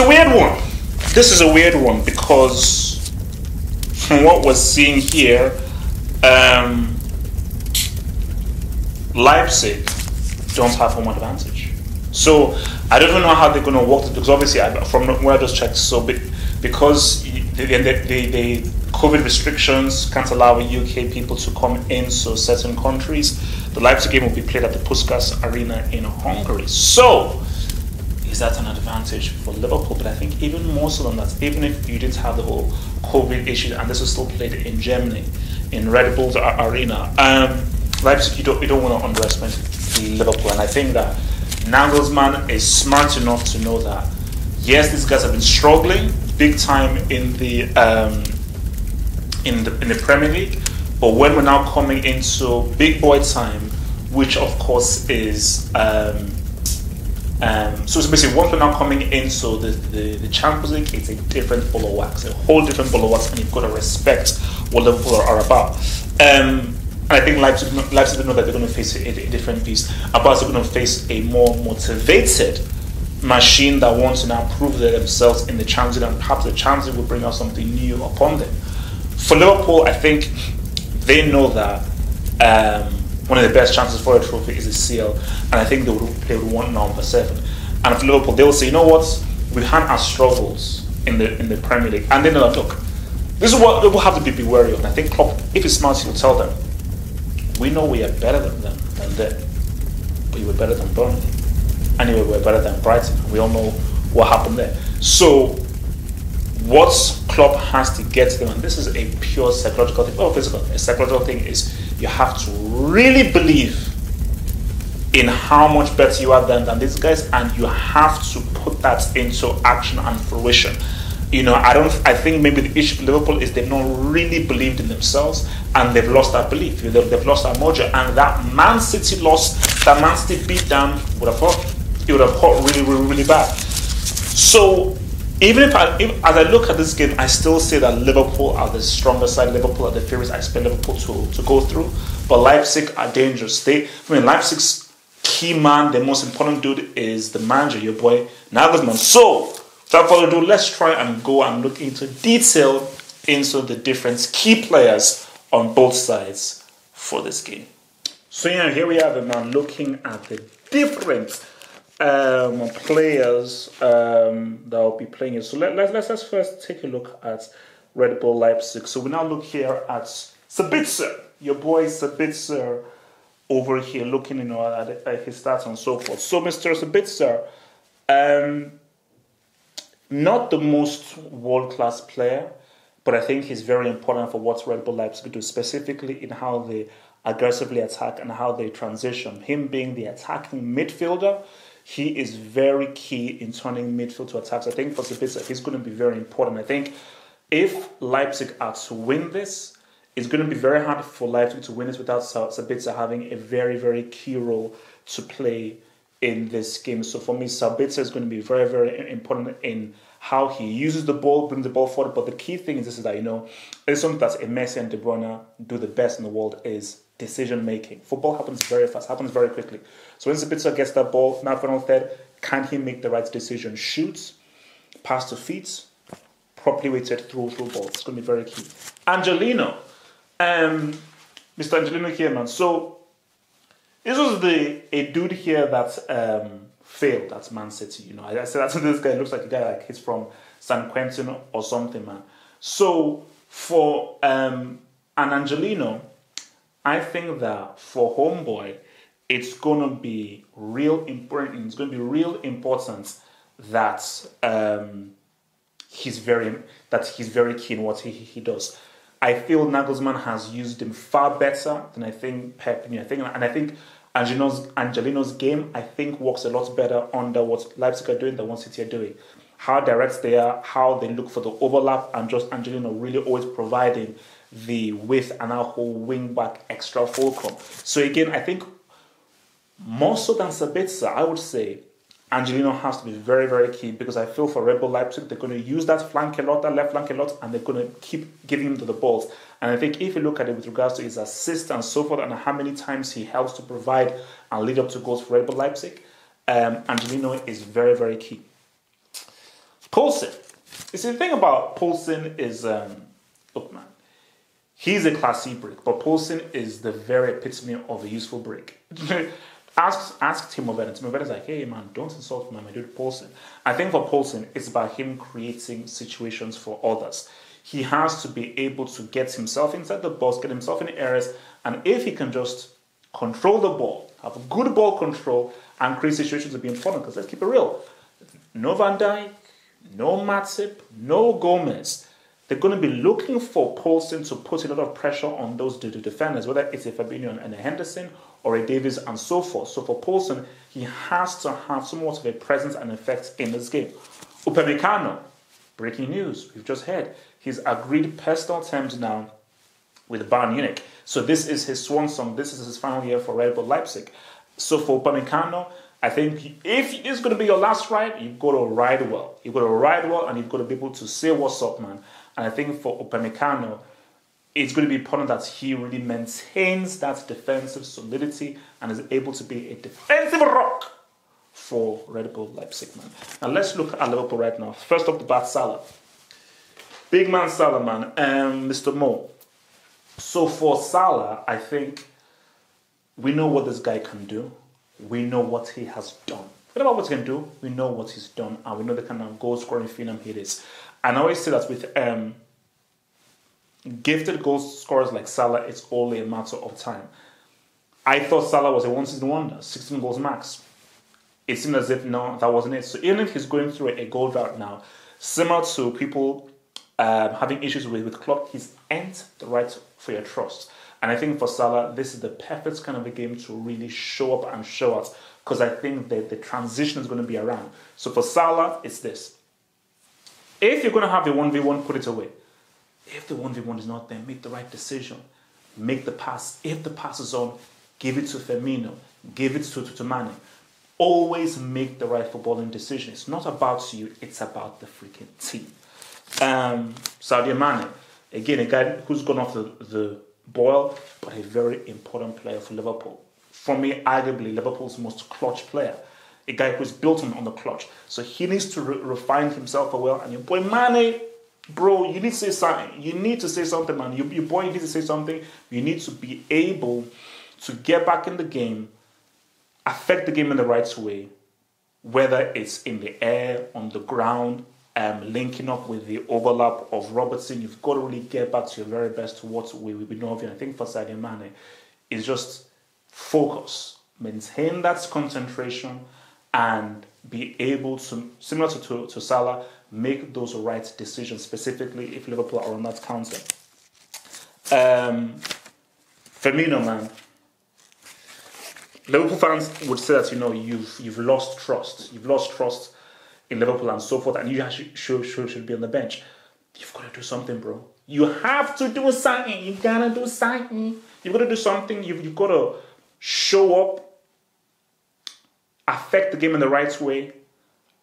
a weird one. This is a weird one because from what we're seeing here, Leipzig don't have home advantage. So I don't even know how they're going to work it, because obviously from where I just checked, so because the COVID restrictions can't allow UK people to come in, so certain countries, the Leipzig game will be played at the Puskás Arena in Hungary. So is that an advantage for Liverpool? But I think even more so than that, even if you didn't have the whole COVID issue and this was still played in Germany, in Red Bull Arena, Leipzig, you don't want to underestimate Liverpool. And I think that Nagelsmann is smart enough to know that, yes, these guys have been struggling big time in the Premier League, but when we're now coming into big boy time, which of course is so it's basically once we're now coming into the Champions League, it's a different ball of wax, a whole different ball of wax, and you've got to respect what Liverpool are about. And I think Leipzig know that they're going to face a different beast. About they're going to face a more motivated machine that wants to now prove themselves in the Champions League, and perhaps the Champions League will bring out something new upon them. For Liverpool, I think they know that one of the best chances for a trophy is a CL, and I think they will play with one number 7. And for Liverpool, they will say, you know what, we've had our struggles in the Premier League, and they know that, look, this is what they will have to be wary of. And I think Klopp, if he's smart, he'll tell them, we know we are better than them, but you were better than Burnley, and you were better than Brighton. We all know what happened there. So what Klopp has to get to them, and this is a pure psychological thing, physical. A psychological thing is you have to really believe in how much better you are than these guys, and you have to put that into action and fruition. You know, I think maybe the issue for Liverpool is they've not really believed in themselves, and they've lost that belief. They've lost that mojo, and that Man City loss, that Man City beat down would have hurt. It would have hurt really, really, really bad. So even if as I look at this game, I still say that Liverpool are the stronger side. Liverpool are the favorites. I expect Liverpool to go through, but Leipzig are dangerous. Leipzig's key man, the most important dude, is the manager, your boy Nagelsmann. So without further ado, let's try and go and look into detail into the different key players on both sides for this game. So yeah, here we have it now, looking at the different players that will be playing it. So let's first take a look at Red Bull Leipzig. So we now look here at Sabitzer, your boy Sabitzer over here, looking at his stats and so forth. So Mr. Sabitzer, not the most world-class player, but I think he's very important for what Red Bull Leipzig do, specifically in how they aggressively attack and how they transition. Him being the attacking midfielder, he is very key in turning midfield to attacks. I think for Sabitzer, he's going to be very important. I think if Leipzig are to win this, it's going to be very hard for Leipzig to win this without Sabitzer having a very, very key role to play in this game. So for me, Sabitzer is going to be very, very important in how he uses the ball, brings the ball forward. But the key thing is this, is that, it's something that Messi and De Bruyne do the best in the world, is decision making. Football happens very fast, happens very quickly. So when Sabitzer gets that ball, now final third, can he make the right decision? Shoots, pass to feet, properly weighted through ball. It's going to be very key. Angelino, Mr. Angelino here, man. So this was a dude here that failed at Man City. I said that this guy looks like a guy like he's from San Quentin or something, man. So for an Angelino, I think that for Homeboy, it's gonna be real important. It's gonna be real important that he's very keen what he does. I feel Nagelsmann has used him far better than I think Pep. And I think Angelino's game, I think, works a lot better under what Leipzig are doing than what City are doing. How direct they are, how they look for the overlap, and just Angelino really always providing the width and our whole wing back extra fulcrum. So again, I think more so than Sabitzer, I would say Angelino has to be very, very key, because I feel for Red Bull Leipzig, they're going to use that flank a lot, that left flank a lot, and they're going to keep giving him to the balls. And I think if you look at it with regards to his assists and so forth, and how many times he helps to provide and lead up to goals for Red Bull Leipzig, Angelino is very, very key. Poulsen. You see, the thing about Poulsen is, look, man, he's a classy brick, but Poulsen is the very epitome of a useful brick. Ask Timo Werner. Timo Werner's like, hey, man, don't insult my dude Poulsen. I think for Poulsen, it's about him creating situations for others. He has to be able to get himself inside the box, get himself in the areas, and if he can just control the ball, have good ball control, and create situations to be important, because let's keep it real. No Van Dijk, no Matip, no Gomez. They're going to be looking for Poulsen to put a lot of pressure on those defenders, whether it's a Fabinho and a Henderson or a Davies and so forth. So for Poulsen, he has to have somewhat of a presence and effect in this game. Upamecano, breaking news, we've just heard. He's agreed personal terms now with Bayern Munich. So this is his swan song. This is his final year for Red Bull Leipzig. So for Upamecano, I think if it's going to be your last ride, you've got to ride well. You've got to ride well and you've got to be able to say what's up, man. And I think for Upamecano, it's going to be important that he really maintains that defensive solidity and is able to be a defensive rock for Red Bull Leipzig, man. Now let's look at Liverpool right now. First off the bat, Salah. Big man Salah, man. Mr. Mo. So for Salah, I think we know what this guy can do. We know what he has done. What about what he can do? We know what he's done, and we know the kind of goal-scoring phenom he is. And I always say that with gifted goal scorers like Salah, it's only a matter of time. I thought Salah was a one-season wonder, 16 goals max. It seemed as if, no, that wasn't it. So even if he's going through a goal drought now, similar to people having issues with Klopp, he's earned the right for your trust. And I think for Salah, this is the perfect kind of a game to really show up and show out, because I think that the transition is going to be around. So for Salah, it's this. If you're going to have a 1v1, put it away. If the 1v1 is not there, make the right decision. Make the pass. If the pass is on, give it to Firmino. Give it to Mane. Always make the right footballing decision. It's not about you, it's about the freaking team. Sadio Mane, again, a guy who's gone off the boil, but a very important player for Liverpool. For me, arguably Liverpool's most clutch player. A guy who's built on the clutch. So he needs to refine himself well. And your boy Mane, bro, you need to say something. You need to say something, man. Your boy needs to say something. You need to be able to get back in the game, affect the game in the right way, whether it's in the air, on the ground, linking up with the overlap of Robertson. You've got to really get back to your very best to what we know of you. And I think for Sadio Mane, is just focus, maintain that concentration, and be able to, similar to Salah, make those right decisions, specifically if Liverpool are on that counter. Firmino, man. Liverpool fans would say that, you've lost trust. You've lost trust in Liverpool and so forth, and you actually should be on the bench. You've got to do something, bro. You have to do something. You gotta do something. You've got to do something. You've got to show up, affect the game in the right way,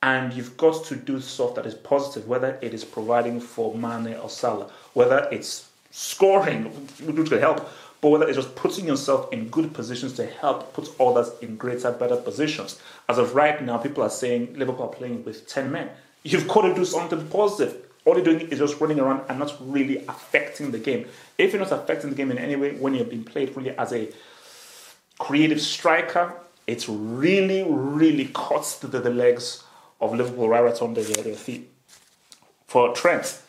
and you've got to do stuff that is positive, whether it is providing for Mane or Salah, whether it's scoring, which will help, but whether it's just putting yourself in good positions to help put others in greater, better positions. As of right now, people are saying Liverpool are playing with 10 men. You've got to do something positive. All you're doing is just running around and not really affecting the game. If you're not affecting the game in any way, when you're being played really as a creative striker, it really, really cuts the legs of Liverpool right under their feet. For Trent,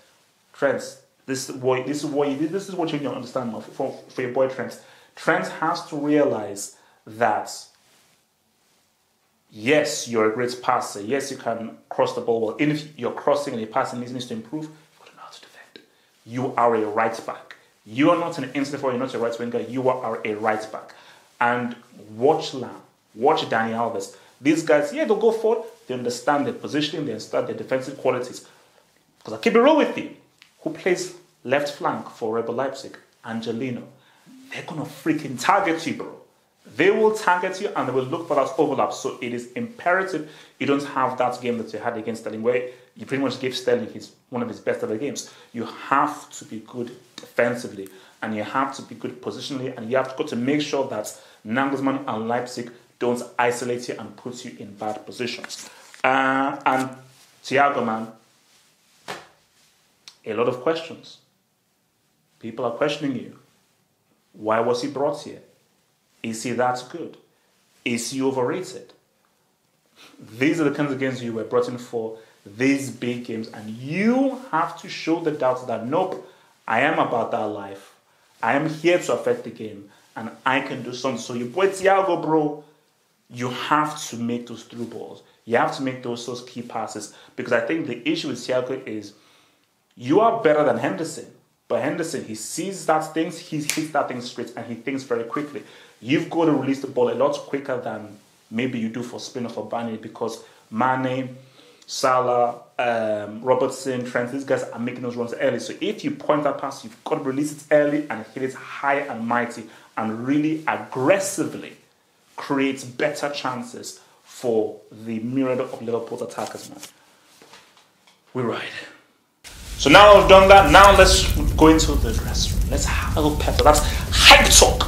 this is what you need to understand now for your boy Trent. Trent has to realize that yes, you're a great passer. Yes, you can cross the ball well. Even if you're crossing and your passing needs to improve, you've got to know how to defend. You are a right back. You are not an inside forward. You're not a right winger. You are a right back. And watch Lam. Watch Dani Alves. These guys, they'll go forward. They understand their positioning. They understand their defensive qualities. Because I'll keep it real with you. Who plays left flank for Red Bull Leipzig? Angelino. They're going to freaking target you, bro. They will target you and they will look for that overlap. So it is imperative you don't have that game that you had against Sterling where you pretty much gave Sterling one of his best ever games. You have to be good defensively and you have to be good positionally and you have to make sure that Nagelsmann and Leipzig don't isolate you and put you in bad positions. And Thiago, man, a lot of questions. People are questioning you. Why was he brought here? Is he that good? Is he overrated? These are the kinds of games you were brought in for, these big games, and you have to show the doubts that, nope, I am about that life. I am here to affect the game, and I can do something. So you boy Thiago, bro, you have to make those through balls. You have to make those key passes, because I think the issue with Thiago is you are better than Henderson. But Henderson, he sees that things, he hits that thing straight, and he thinks very quickly. You've got to release the ball a lot quicker than maybe you do for Spain or for Burnley, because Mane, Salah, Robertson, Trent, these guys are making those runs early. So if you point that pass, you've got to release it early and hit it high and mighty and really aggressively create better chances for the myriad of Liverpool's attackers, man. We ride. So now I've done that, now let's go into the dressing room. Let's have a little pep. That's hype talk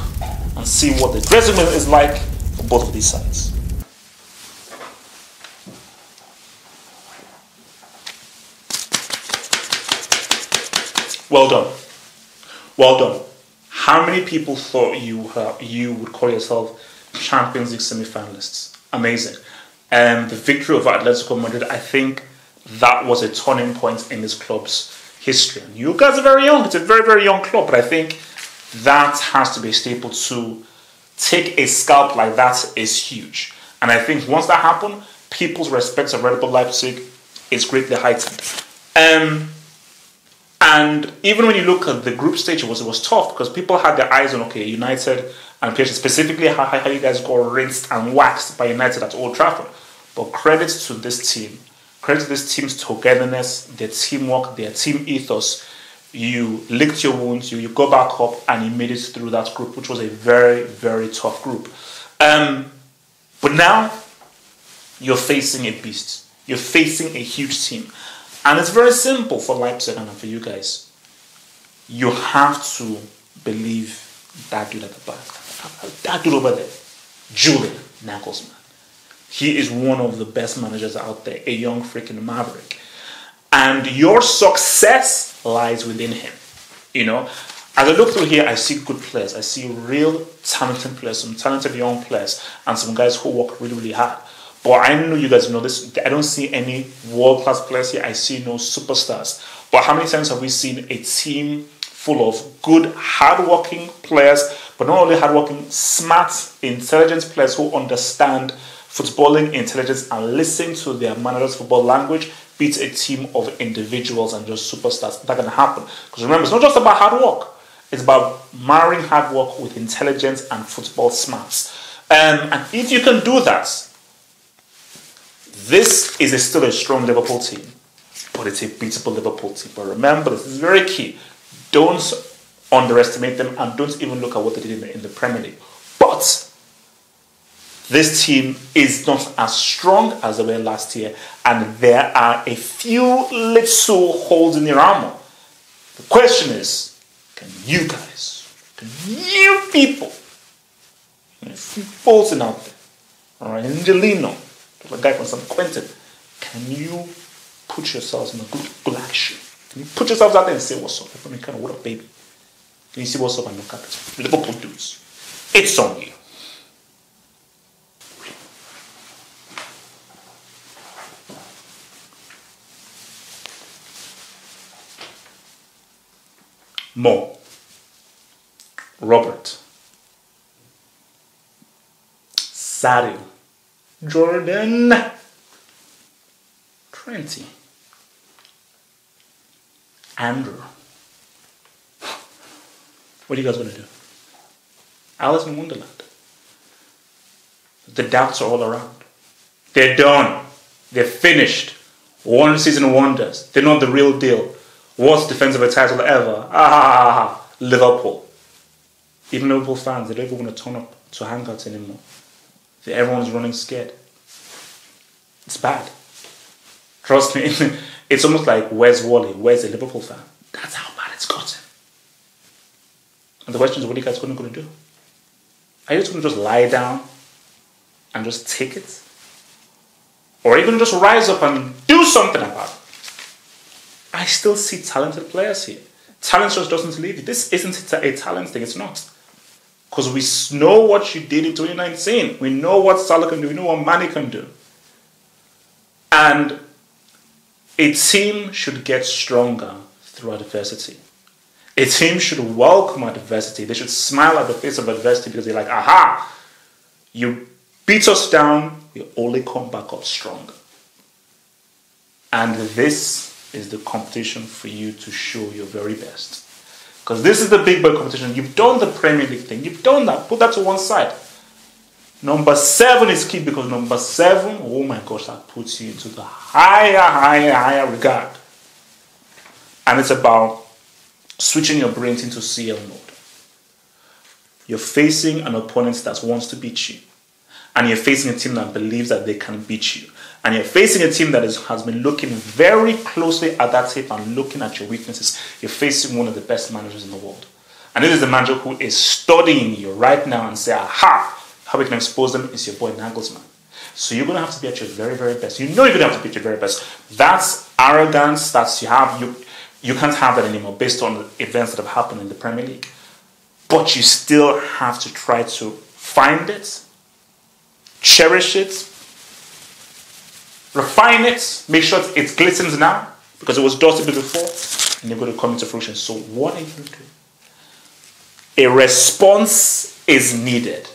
and see what the dressing room is like for both of these sides. Well done. Well done. How many people thought you would call yourself Champions League semi-finalists? Amazing. The victory over Atletico Madrid, I think that was a turning point in this club's history. And you guys are very young. It's a very, very young club. But I think that has to be a staple. To take a scalp like that is huge. And I think once that happened, people's respect of Red Bull Leipzig is greatly heightened. And even when you look at the group stage, it was tough, because people had their eyes on, okay, United and PSG, specifically how you guys got rinsed and waxed by United at Old Trafford. But credit to this team. Credit to this team's togetherness, their teamwork, their team ethos. You licked your wounds, you go back up, and you made it through that group, which was a very, very tough group. But now, you're facing a beast. You're facing a huge team. And it's very simple for Leipzig and for you guys. You have to believe that dude at the back. That dude over there, Julian Nagelsmann. He is one of the best managers out there, a young freaking maverick. And your success lies within him. You know, as I look through here, I see good players. I see real talented players, some talented young players, and some guys who work really, really hard. But I know you guys know this. I don't see any world-class players here. I see no superstars. But how many times have we seen a team full of good, hard-working players, but not only hard-working, smart, intelligent players who understand footballing intelligence and listen to their manager's football language, beat a team of individuals and just superstars? That's going to happen. Because remember, it's not just about hard work. It's about marrying hard work with intelligence and football smarts. And if you can do that, this is still a strong Liverpool team, but it's a beatable Liverpool team. But remember, this is very key. Don't underestimate them, and don't even look at what they did in the Premier League. But this team is not as strong as they were last year, and there are a few little holes in their armor. The question is, can you people, Bolton out there, or Angelino, a guy from San Quentin, can you put yourselves in a good action? Can you put yourselves out there and say, what's up? I mean, kind of, what up, baby? Can you see what's up and look at it? Liverpool dudes. It's on you. Mo, Robert, Sadio, Jordan, Trenty, Andrew. What are you guys going to do? Alice in Wonderland. The doubts are all around. They're done. They're finished. One season wonders. They're not the real deal. Worst defensive title ever. Liverpool. Even Liverpool fans, they don't even want to turn up to hangouts anymore. Everyone's running scared. It's bad. Trust me. It's almost like, where's Wally? Where's the Liverpool fan? That's how bad it's gotten. And the question is, what are you guys going to do? Are you just going to just lie down and just take it? Or are you going to just rise up and do something about it? I still see talented players here. Talent just doesn't leave you. This isn't a talent thing. It's not. Because we know what you did in 2019. We know what Salah can do. We know what Mane can do. And a team should get stronger through adversity. A team should welcome adversity. They should smile at the face of adversity because they're like, aha, you beat us down, we only come back up stronger. And this is the competition for you to show your very best. Because this is the big boy competition. You've done the Premier League thing. You've done that. Put that to one side. Number 7 is key because number 7, oh my gosh, that puts you into the higher regard. And it's about switching your brains into CL mode. You're facing an opponent that wants to beat you. And you're facing a team that believes that they can beat you. And you're facing a team that has been looking very closely at that tape and looking at your weaknesses. You're facing one of the best managers in the world. And this is the manager who is studying you right now and say, aha, how we can expose them is your boy Nagelsmann. So you're going to have to be at your very, very best. You know you're going to have to be at your very best. That's arrogance that you have. You can't have that anymore based on the events that have happened in the Premier League. But you still have to try to find it, cherish it, refine it, make sure it glistens now because it was dusty before and you're going to come into fruition. So what are you going to do? A response is needed.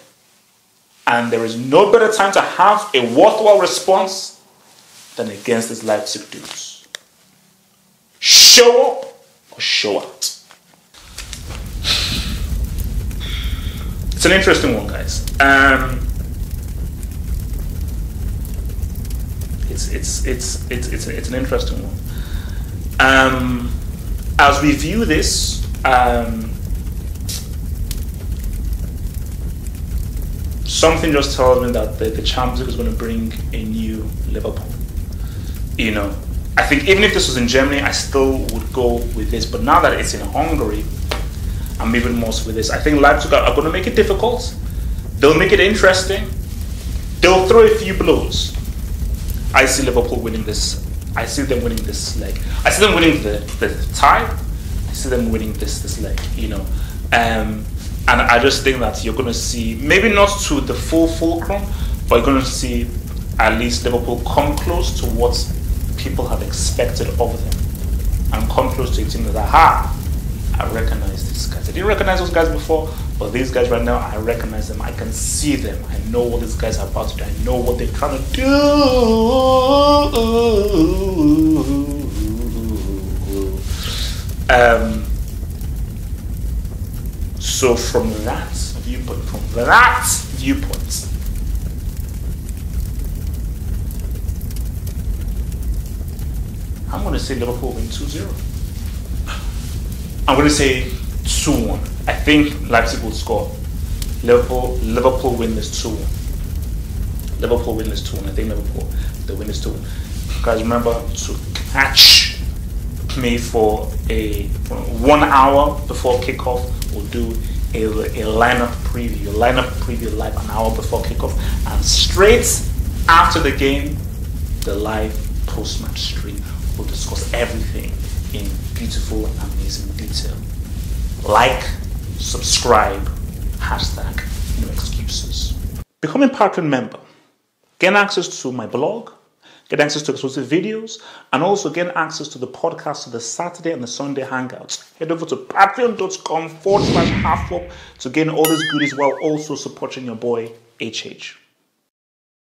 And there is no better time to have a worthwhile response than against these Leipzig dudes. Show up or show out. It's an interesting one, guys. It's an interesting one. As we view this, something just tells me that the Champions League is going to bring a new Liverpool. You know, I think even if this was in Germany, I still would go with this. But now that it's in Hungary, I'm even more so with this. I think Leipzig are going to make it difficult. They'll make it interesting. They'll throw a few blows. I see Liverpool winning this. I see them winning this leg. I see them winning the tie. I see them winning this leg, you know. And I just think that you're going to see, maybe not to the full fulcrum, but you're going to see at least Liverpool come close to what people have expected of them. And come close to a team that, aha, I recognize these guys. I didn't recognize those guys before, but these guys right now, I recognize them. I can see them. I know what these guys are about to do. I know what they're trying to do. So from that viewpoint, I'm going to say Liverpool win 2-0. I'm going to say 2-1. I think Leipzig will score. Liverpool win this 2-1. Liverpool win this 2-1. I think Liverpool they win this 2-1. Guys, remember to catch me for 1 hour before kickoff. We'll do a lineup preview live an hour before kickoff, and straight after the game, the live post-match stream. We'll discuss everything in beautiful, amazing detail. Like, subscribe, hashtag no excuses. Become a Patreon member. Gain access to my blog, get access to exclusive videos, and also get access to the podcast of the Saturday and the Sunday hangouts. Head over to patreon.com/halfwop to gain all these goodies while also supporting your boy HH.